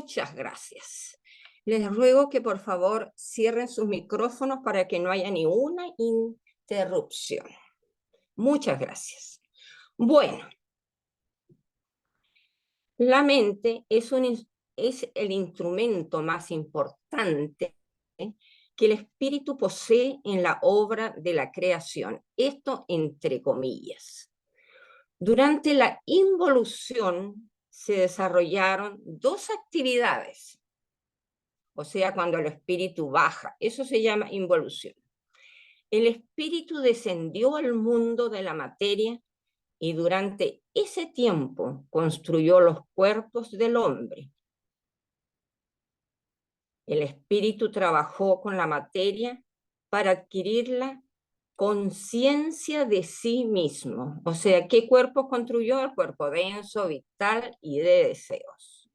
Muchas gracias. Les ruego que por favor cierren sus micrófonos para que no haya ni una interrupción. Muchas gracias. Bueno, la mente es el instrumento más importante que el espíritu posee en la obra de la creación. Esto entre comillas. Durante la involución se desarrollaron dos actividades. O sea, cuando el espíritu baja, eso se llama involución. El espíritu descendió al mundo de la materia y durante ese tiempo construyó los cuerpos del hombre. El espíritu trabajó con la materia para adquirir la conciencia de sí mismo. O sea, ¿qué cuerpo construyó? El cuerpo denso, vital y de deseos.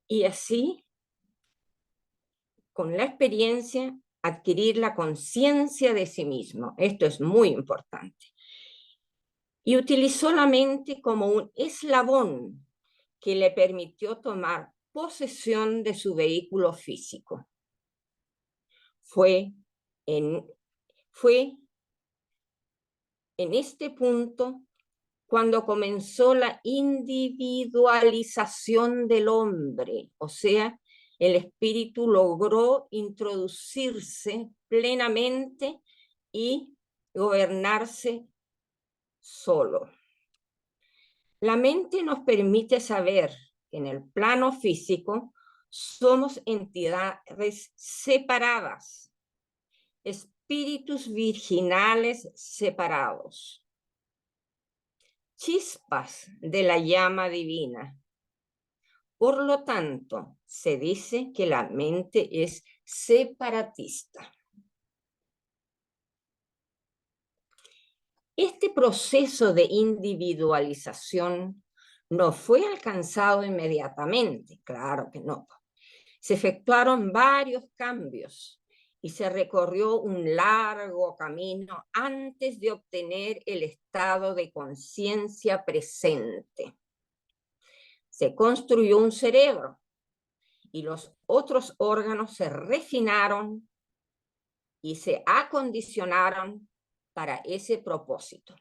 Y así, con la experiencia, adquirir la conciencia de sí mismo. Esto es muy importante. Y utilizó la mente como un eslabón que le permitió tomar posesión de su vehículo físico. Fue en este punto cuando comenzó la individualización del hombre, o sea, el espíritu logró introducirse plenamente y gobernarse solo. La mente nos permite saber que en el plano físico somos entidades separadas, espíritus virginales separados, chispas de la llama divina. Por lo tanto, se dice que la mente es separatista. Este proceso de individualización no fue alcanzado inmediatamente, claro que no. Se efectuaron varios cambios y se recorrió un largo camino antes de obtener el estado de conciencia presente. Se construyó un cerebro y los otros órganos se refinaron y se acondicionaron para ese propósito.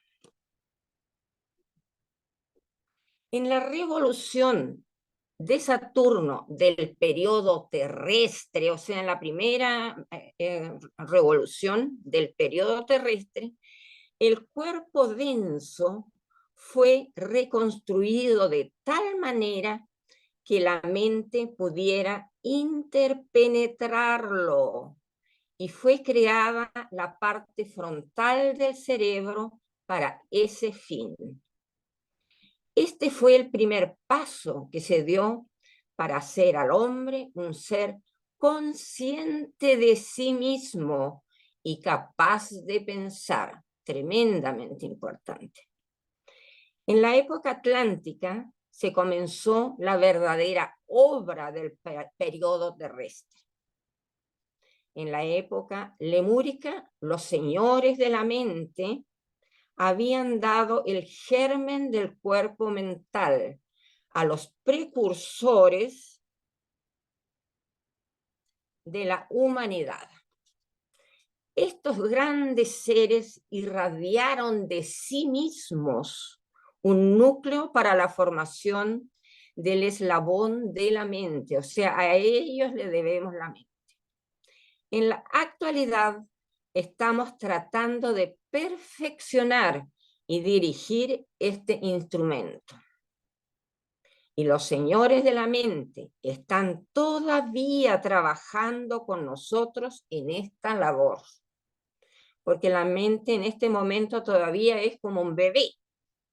En la revolución de Saturno del periodo terrestre, o sea, en la primera revolución del periodo terrestre, el cuerpo denso fue reconstruido de tal manera que la mente pudiera interpenetrarlo y fue creada la parte frontal del cerebro para ese fin. Este fue el primer paso que se dio para hacer al hombre un ser consciente de sí mismo y capaz de pensar, tremendamente importante. En la época atlántica se comenzó la verdadera obra del periodo terrestre. En la época lemúrica, los señores de la mente habían dado el germen del cuerpo mental a los precursores de la humanidad. Estos grandes seres irradiaron de sí mismos un núcleo para la formación del eslabón de la mente, o sea, a ellos le debemos la mente. En la actualidad estamos tratando de perfeccionar y dirigir este instrumento. Y los señores de la mente están todavía trabajando con nosotros en esta labor. Porque la mente en este momento todavía es como un bebé.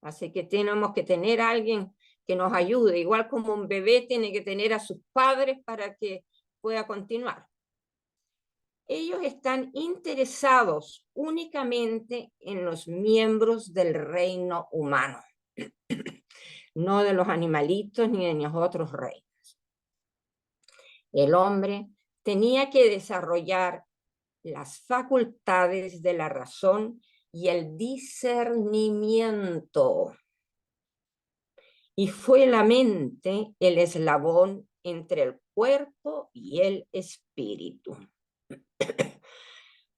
Así que tenemos que tener a alguien que nos ayude. Igual como un bebé tiene que tener a sus padres para que pueda continuar. Ellos están interesados únicamente en los miembros del reino humano, no de los animalitos ni de los otros reinos. El hombre tenía que desarrollar las facultades de la razón y el discernimiento. y fue la mente el eslabón entre el cuerpo y el espíritu.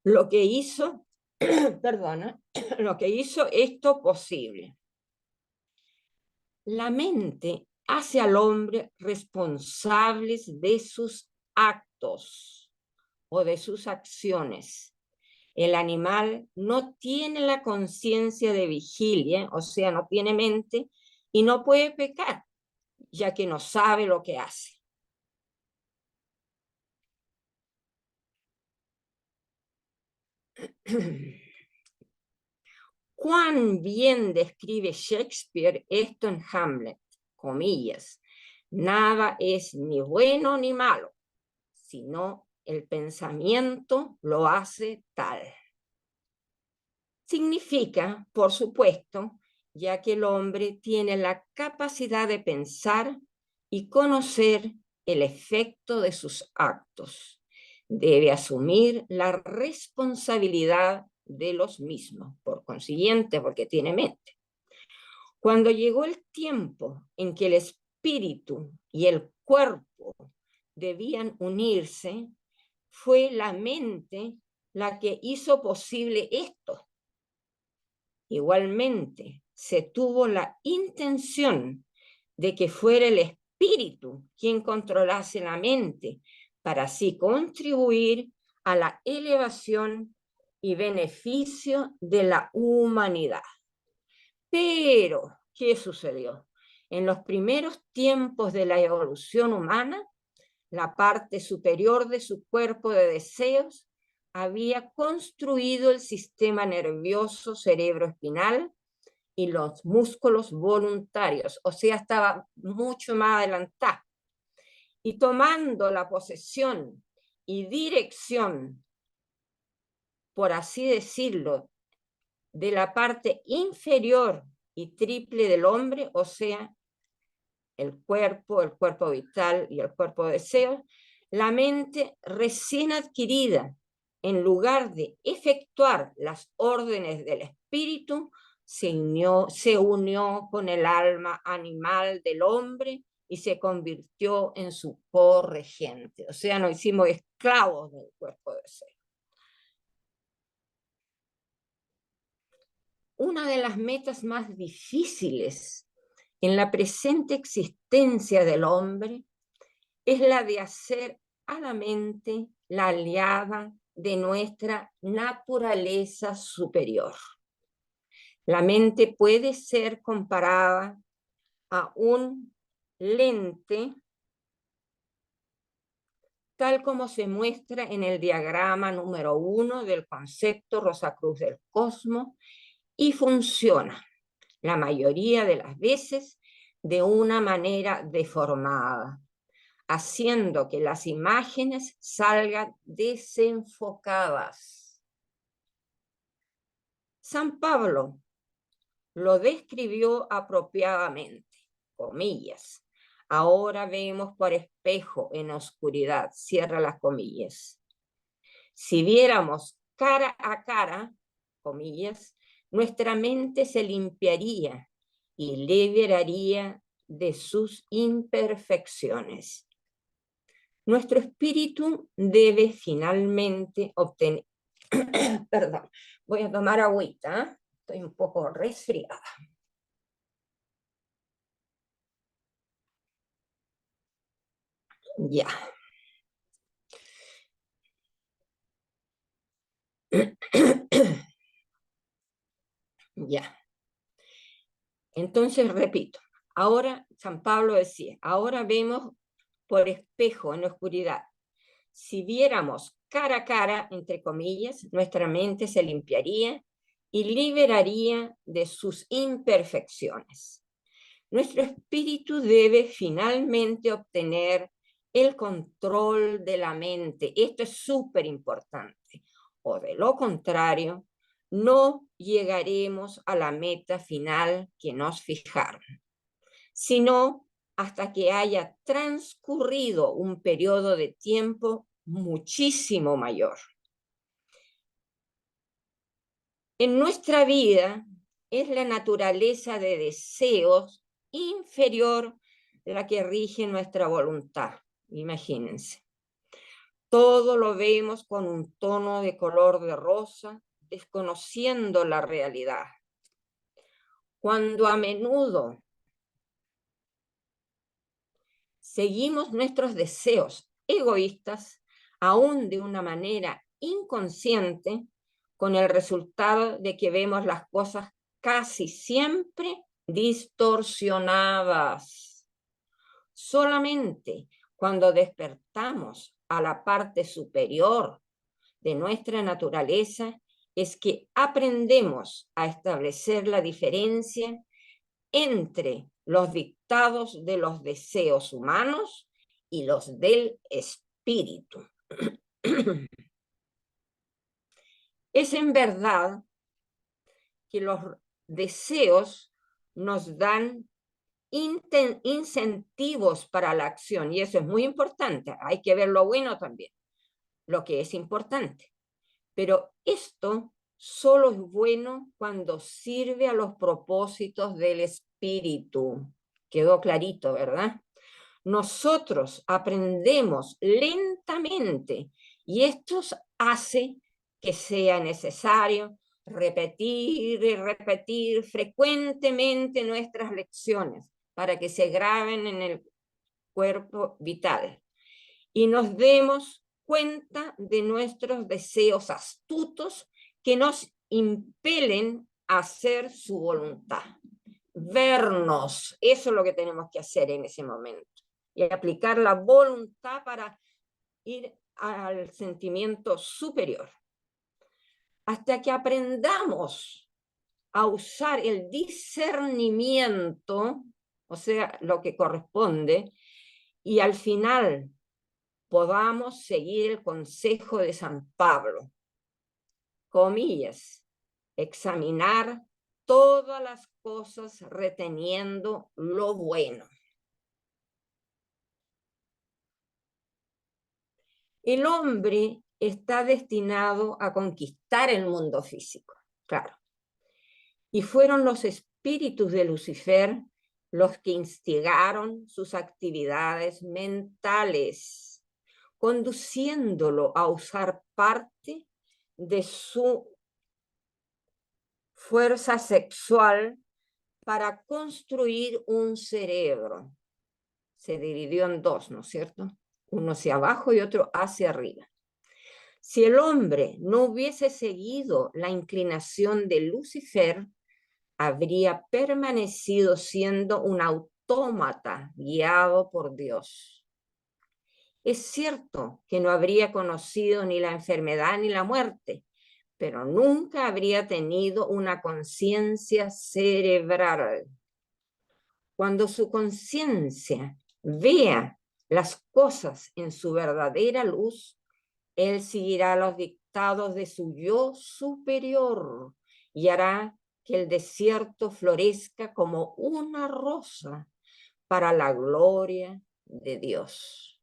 Lo que hizo, perdona, lo que hizo esto posible. La mente hace al hombre responsables de sus actos o de sus acciones. El animal no tiene la conciencia de vigilia, o sea, no tiene mente y no puede pecar, ya que no sabe lo que hace. Cuán bien describe Shakespeare esto en Hamlet, comillas, nada es ni bueno ni malo, sino el pensamiento lo hace tal. Significa, por supuesto, ya que el hombre tiene la capacidad de pensar y conocer el efecto de sus actos. Debe asumir la responsabilidad de los mismos, por consiguiente, porque tiene mente. Cuando llegó el tiempo en que el espíritu y el cuerpo debían unirse, fue la mente la que hizo posible esto. Igualmente, se tuvo la intención de que fuera el espíritu quien controlase la mente, para así contribuir a la elevación y beneficio de la humanidad. Pero, ¿qué sucedió? En los primeros tiempos de la evolución humana, la parte superior de su cuerpo de deseos había construido el sistema nervioso cerebroespinal y los músculos voluntarios, o sea, estaba mucho más adelantada. Y tomando la posesión y dirección, por así decirlo, de la parte inferior y triple del hombre, o sea, el cuerpo vital y el cuerpo de deseo, la mente recién adquirida, en lugar de efectuar las órdenes del espíritu, se unió con el alma animal del hombre y se convirtió en su corregente. O sea, nos hicimos esclavos del cuerpo de deseo. Una de las metas más difíciles en la presente existencia del hombre es la de hacer a la mente la aliada de nuestra naturaleza superior. La mente puede ser comparada a un lente, tal como se muestra en el diagrama número 1 del concepto Rosacruz del Cosmos, y funciona la mayoría de las veces de una manera deformada, haciendo que las imágenes salgan desenfocadas. San Pablo lo describió apropiadamente, comillas. Ahora vemos por espejo en oscuridad, cierra las comillas. Si viéramos cara a cara, comillas, nuestra mente se limpiaría y liberaría de sus imperfecciones. Nuestro espíritu debe finalmente obtener... Perdón, voy a tomar agüita, ¿eh? Estoy un poco resfriada. Ya. Ya. Entonces, repito, ahora San Pablo decía, ahora vemos por espejo en la oscuridad. Si viéramos cara a cara, entre comillas, nuestra mente se limpiaría y liberaría de sus imperfecciones. Nuestro espíritu debe finalmente obtener el control de la mente. Esto es súper importante. O de lo contrario, no llegaremos a la meta final que nos fijaron, sino hasta que haya transcurrido un periodo de tiempo muchísimo mayor. En nuestra vida es la naturaleza de deseos inferior de la que rige nuestra voluntad. Imagínense. Todo lo vemos con un tono de color de rosa, desconociendo la realidad. Cuando a menudo seguimos nuestros deseos egoístas, aún de una manera inconsciente, con el resultado de que vemos las cosas casi siempre distorsionadas. Solamente cuando despertamos a la parte superior de nuestra naturaleza es que aprendemos a establecer la diferencia entre los dictados de los deseos humanos y los del espíritu. Es en verdad que los deseos nos dan incentivos para la acción, y eso es muy importante. Hay que ver lo bueno también, lo que es importante. Pero esto solo es bueno cuando sirve a los propósitos del espíritu. Quedó clarito, ¿verdad? Nosotros aprendemos lentamente y esto hace que sea necesario repetir y repetir frecuentemente nuestras lecciones para que se graben en el cuerpo vital y nos demos cuenta de nuestros deseos astutos que nos impelen a hacer su voluntad. Vernos, eso es lo que tenemos que hacer en ese momento. Y aplicar la voluntad para ir al sentimiento superior. Hasta que aprendamos a usar el discernimiento, o sea, lo que corresponde, y al final podamos seguir el consejo de San Pablo, comillas, examinar todas las cosas reteniendo lo bueno. El hombre está destinado a conquistar el mundo físico, claro. Y fueron los espíritus de Lucifer los que instigaron sus actividades mentales, conduciéndolo a usar parte de su fuerza sexual para construir un cerebro. Se dividió en dos, ¿no es cierto? Uno hacia abajo y otro hacia arriba. Si el hombre no hubiese seguido la inclinación de Lucifer, habría permanecido siendo un autómata guiado por Dios. Es cierto que no habría conocido ni la enfermedad ni la muerte, pero nunca habría tenido una conciencia cerebral. Cuando su conciencia vea las cosas en su verdadera luz, él seguirá los dictados de su yo superior y hará que el desierto florezca como una rosa para la gloria de Dios.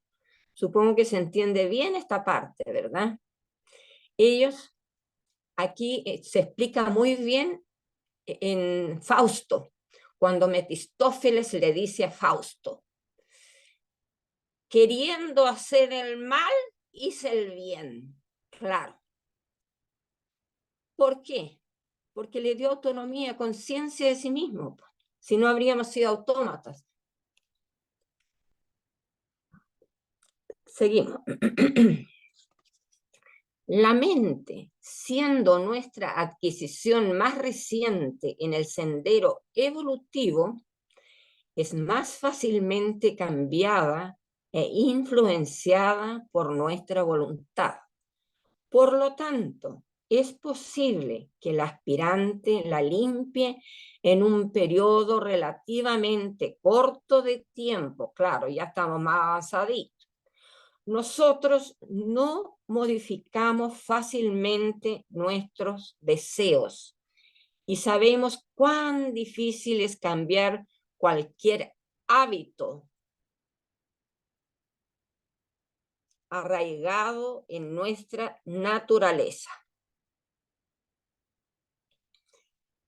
Supongo que se entiende bien esta parte, ¿verdad? Ellos, aquí se explica muy bien en Fausto, cuando Mefistófeles le dice a Fausto, queriendo hacer el mal, hice el bien. Claro. ¿Por qué? Porque le dio autonomía, conciencia de sí mismo. Si no, habríamos sido autómatas. Seguimos. La mente, siendo nuestra adquisición más reciente en el sendero evolutivo, es más fácilmente cambiada e influenciada por nuestra voluntad. Por lo tanto, es posible que el aspirante la limpie en un periodo relativamente corto de tiempo. Claro, ya estamos más avanzaditos. Nosotros no modificamos fácilmente nuestros deseos y sabemos cuán difícil es cambiar cualquier hábito arraigado en nuestra naturaleza.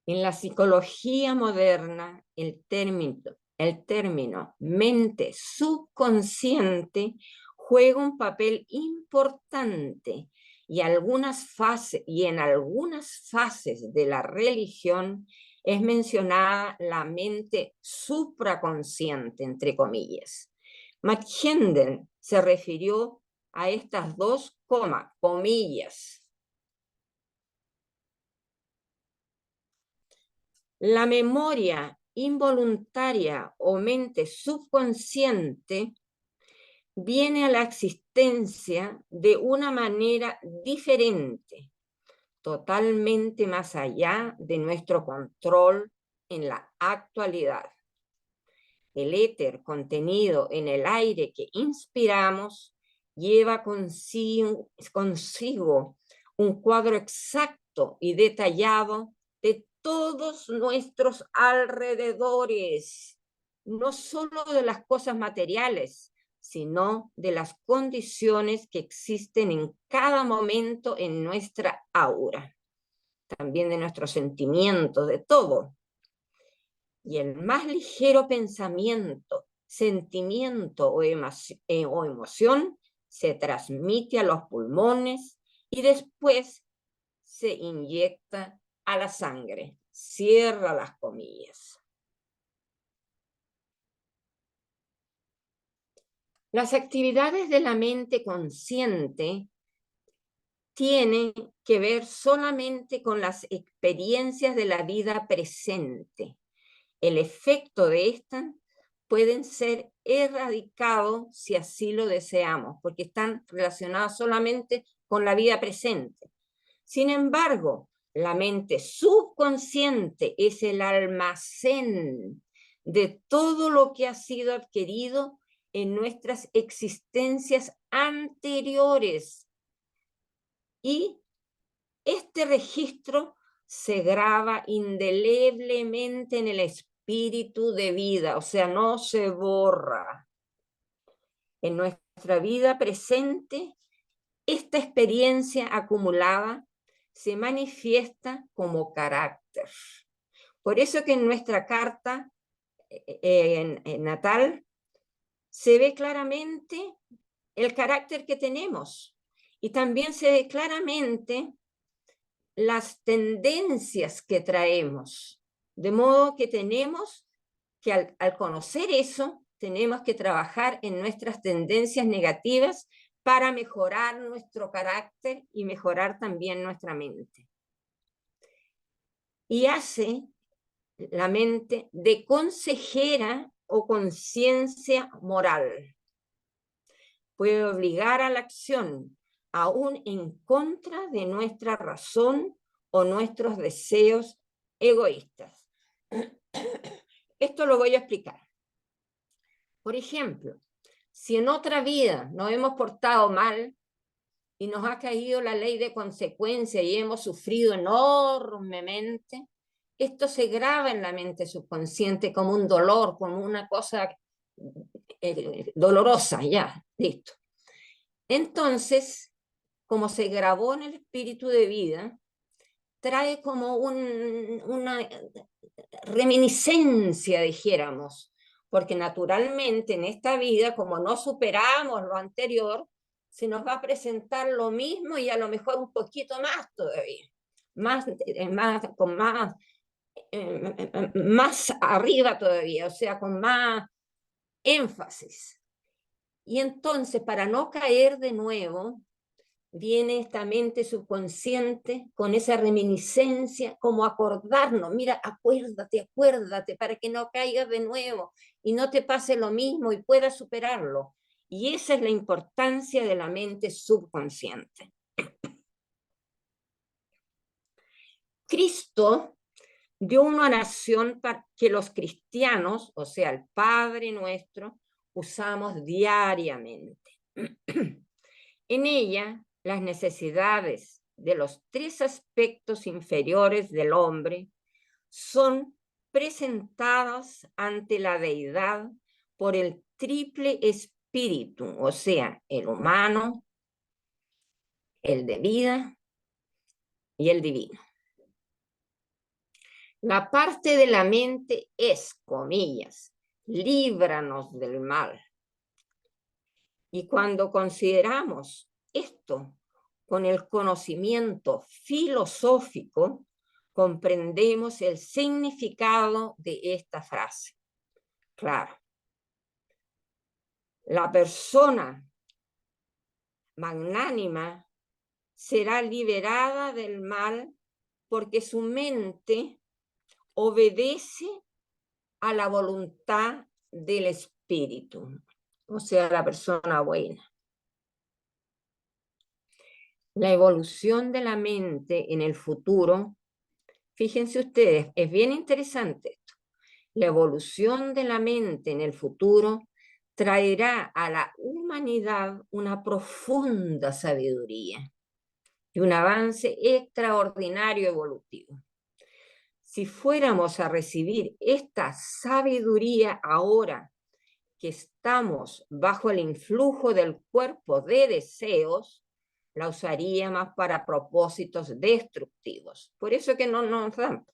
En la psicología moderna, el el término mente subconsciente juega un papel importante y en algunas fases de la religión es mencionada la mente supraconsciente, entre comillas. McKendall se refirió a estas dos comillas. La memoria involuntaria o mente subconsciente viene a la existencia de una manera diferente, totalmente más allá de nuestro control en la actualidad. El éter contenido en el aire que inspiramos lleva consigo un cuadro exacto y detallado de todos nuestros alrededores, no solo de las cosas materiales, sino de las condiciones que existen en cada momento en nuestra aura, también de nuestros sentimientos, de todo. Y el más ligero pensamiento, sentimiento o emoción se transmite a los pulmones y después se inyecta a la sangre. Cierra las comillas. Las actividades de la mente consciente tienen que ver solamente con las experiencias de la vida presente. El efecto de estas pueden ser erradicados si así lo deseamos, porque están relacionados solamente con la vida presente. Sin embargo, la mente subconsciente es el almacén de todo lo que ha sido adquirido en nuestras existencias anteriores. Y este registro se graba indeleblemente en el espíritu de vida, o sea, no se borra. En nuestra vida presente, esta experiencia acumulada se manifiesta como carácter. Por eso que en nuestra carta natal se ve claramente el carácter que tenemos y también se ve claramente las tendencias que traemos. De modo que tenemos que al conocer eso, tenemos que trabajar en nuestras tendencias negativas para mejorar nuestro carácter y mejorar también nuestra mente. Y hace la mente de consejera o conciencia moral. Puede obligar a la acción, aún en contra de nuestra razón o nuestros deseos egoístas. Esto lo voy a explicar. Por ejemplo, si en otra vida nos hemos portado mal y nos ha caído la ley de consecuencia y hemos sufrido enormemente, esto se graba en la mente subconsciente como un dolor, como una cosa dolorosa, ya, listo. Entonces, como se grabó en el espíritu de vida, trae como una reminiscencia, dijéramos, porque naturalmente en esta vida, como no superamos lo anterior, se nos va a presentar lo mismo y a lo mejor un poquito más todavía, más arriba todavía, o sea, con más énfasis. Y entonces, para no caer de nuevo, viene esta mente subconsciente con esa reminiscencia, como acordarnos, mira, acuérdate, para que no caigas de nuevo y no te pase lo mismo y puedas superarlo. Y esa es la importancia de la mente subconsciente. Cristo dio una oración que los cristianos, o sea, el Padre nuestro, usamos diariamente. En ella, las necesidades de los tres aspectos inferiores del hombre son presentadas ante la deidad por el triple espíritu, o sea, el humano, el de vida y el divino. La parte de la mente es, comillas, líbranos del mal. Y cuando consideramos esto con el conocimiento filosófico, comprendemos el significado de esta frase. Claro, la persona magnánima será liberada del mal porque su mente obedece a la voluntad del espíritu, o sea, la persona buena. La evolución de la mente en el futuro, fíjense ustedes, es bien interesante esto. La evolución de la mente en el futuro traerá a la humanidad una profunda sabiduría y un avance extraordinario evolutivo. Si fuéramos a recibir esta sabiduría ahora que estamos bajo el influjo del cuerpo de deseos, la usaríamos para propósitos destructivos. Por eso que no nos dan.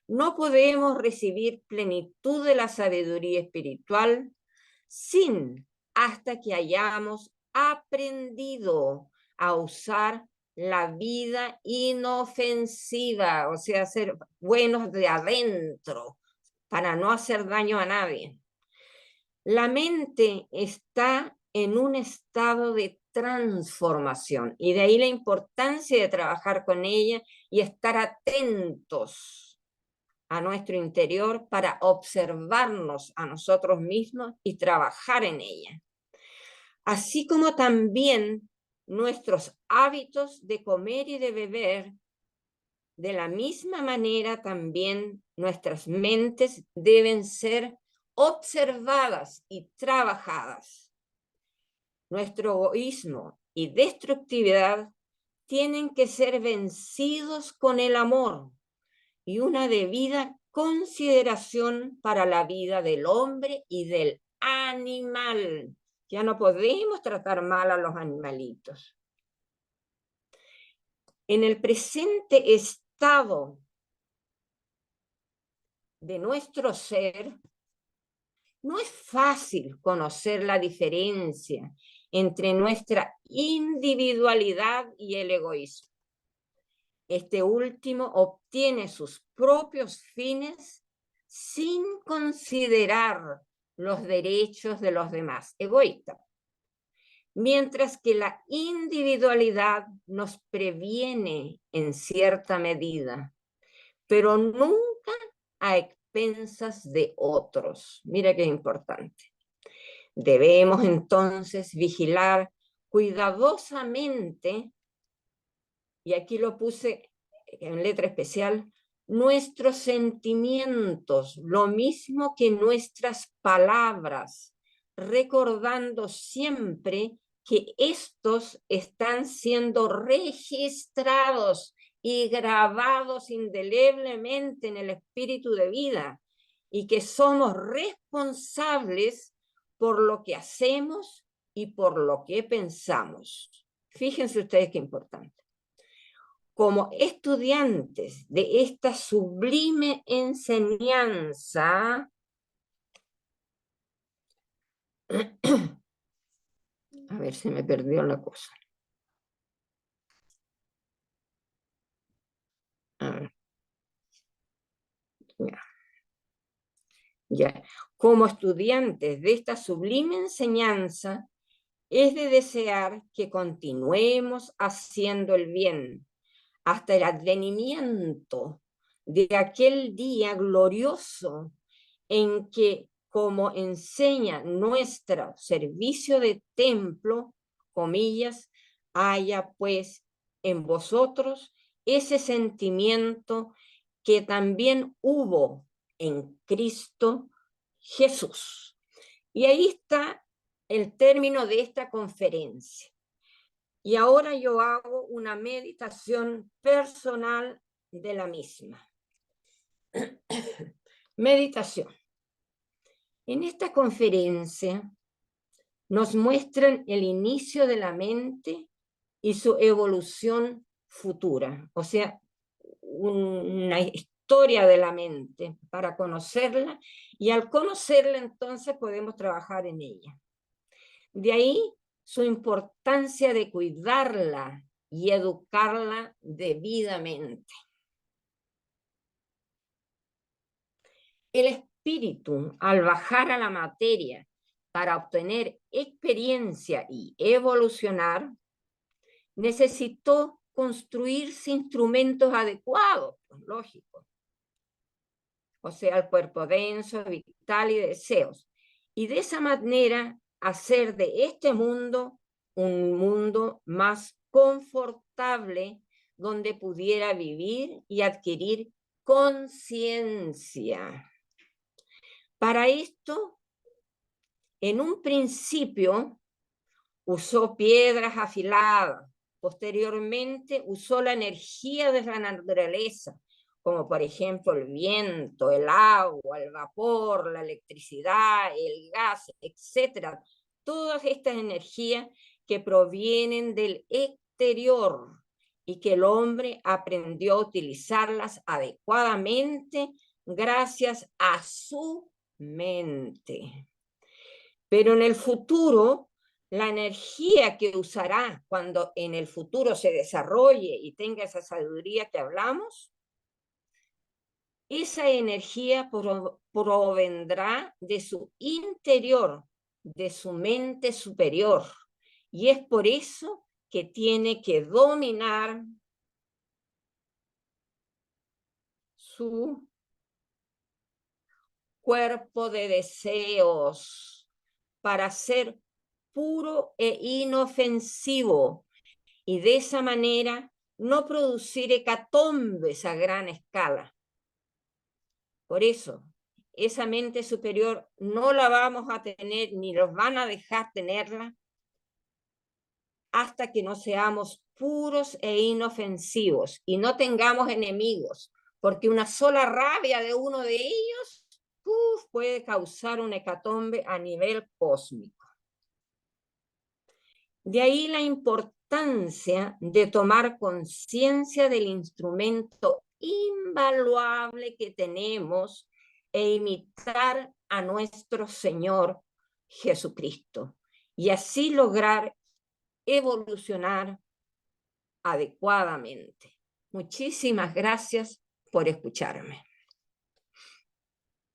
No podemos recibir plenitud de la sabiduría espiritual sin hasta que hayamos aprendido a usar la vida inofensiva, o sea, ser buenos de adentro para no hacer daño a nadie. La mente está en un estado de transformación y de ahí la importancia de trabajar con ella y estar atentos a nuestro interior para observarnos a nosotros mismos y trabajar en ella. Así como también nuestros hábitos de comer y de beber, de la misma manera también nuestras mentes deben ser observadas y trabajadas. Nuestro egoísmo y destructividad tienen que ser vencidos con el amor y una debida consideración para la vida del hombre y del animal. Ya no podemos tratar mal a los animalitos. En el presente estado de nuestro ser, no es fácil conocer la diferencia entre nuestra individualidad y el egoísmo. Este último obtiene sus propios fines sin considerar los derechos de los demás, egoísta. Mientras que la individualidad nos previene en cierta medida, pero nunca a expensas de otros. Mira qué importante. Debemos entonces vigilar cuidadosamente, y aquí lo puse en letra especial, nuestros sentimientos, lo mismo que nuestras palabras, recordando siempre que estos están siendo registrados y grabados indeleblemente en el espíritu de vida y que somos responsables por lo que hacemos y por lo que pensamos. Fíjense ustedes qué importante. Como estudiantes de esta sublime enseñanza, a ver si me perdió la cosa. A ver. Ya. Como estudiantes de esta sublime enseñanza, es de desear que continuemos haciendo el bien hasta el advenimiento de aquel día glorioso en que, como enseña nuestro servicio de templo, comillas, haya pues en vosotros ese sentimiento que también hubo en Cristo Jesús. Y ahí está el término de esta conferencia. Y ahora yo hago una meditación personal de la misma. Meditación. En esta conferencia nos muestran el inicio de la mente y su evolución futura, o sea, una historia de la mente, para conocerla, y al conocerla entonces podemos trabajar en ella. De ahí su importancia de cuidarla y educarla debidamente. El espíritu, al bajar a la materia para obtener experiencia y evolucionar, necesitó construirse instrumentos adecuados, pues, lógico. O sea, el cuerpo denso, vital y deseos. Y de esa manera hacer de este mundo un mundo más confortable donde pudiera vivir y adquirir conciencia. Para esto, en un principio, usó piedras afiladas. Posteriormente, usó la energía de la naturaleza, como por ejemplo el viento, el agua, el vapor, la electricidad, el gas, etc. Todas estas energías que provienen del exterior y que el hombre aprendió a utilizarlas adecuadamente gracias a su mente. Pero en el futuro, la energía que usará cuando en el futuro se desarrolle y tenga esa sabiduría que hablamos, esa energía provendrá de su interior, de su mente superior. Y es por eso que tiene que dominar su cuerpo de deseos para ser puro e inofensivo, y de esa manera no producir hecatombes a gran escala. Por eso, esa mente superior no la vamos a tener, ni nos van a dejar tenerla, hasta que no seamos puros e inofensivos y no tengamos enemigos, porque una sola rabia de uno de ellos puede causar un hecatombe a nivel cósmico. De ahí la importancia de tomar conciencia del instrumento invaluable que tenemos e imitar a nuestro Señor Jesucristo, y así lograr evolucionar adecuadamente. Muchísimas gracias por escucharme.